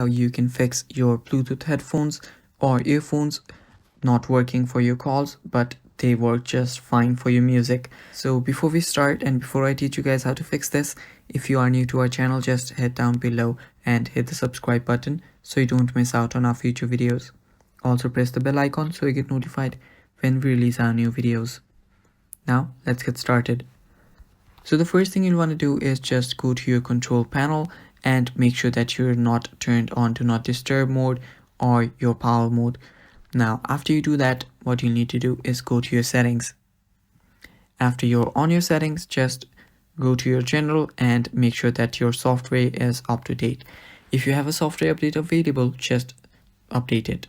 how you can fix your Bluetooth headphones or earphones not working for your calls, but they work just fine for your music. So before we start and before I teach you guys how to fix this, if you are new to our channel, just head down below and hit the subscribe button so you don't miss out on our future videos. Also press the bell icon so you get notified when we release our new videos. Now let's get started. So the first thing you'll want to do is just go to your control panel and make sure that you're not turned on do not disturb mode or your power mode. Now after you do that, what you need to do is go to your settings. After you're on your settings, just go to your general and make sure that your software is up to date. If you have a software update available, just update it.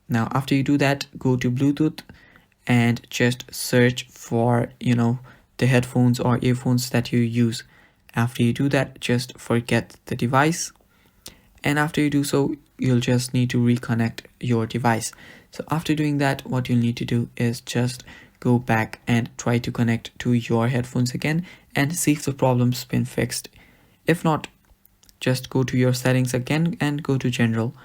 Now after you do that, go to Bluetooth and just search for the headphones or earphones that you use. After you do that, just forget the device, and after you do so, you'll just need to reconnect your device. So after doing that, what you'll need to do is just go back and try to connect to your headphones again and see if the problem's been fixed. If not, just go to your settings again and go to general.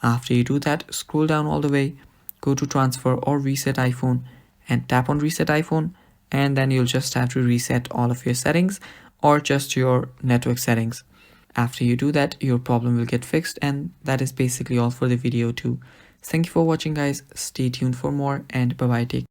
After you do that, scroll down all the way, go to transfer or reset iPhone and tap on reset iPhone, and then you'll just have to reset all of your settings or just your network settings. After you do that, your problem will get fixed, and that is basically all for the video too. Thank you for watching guys, stay tuned for more, and bye bye, take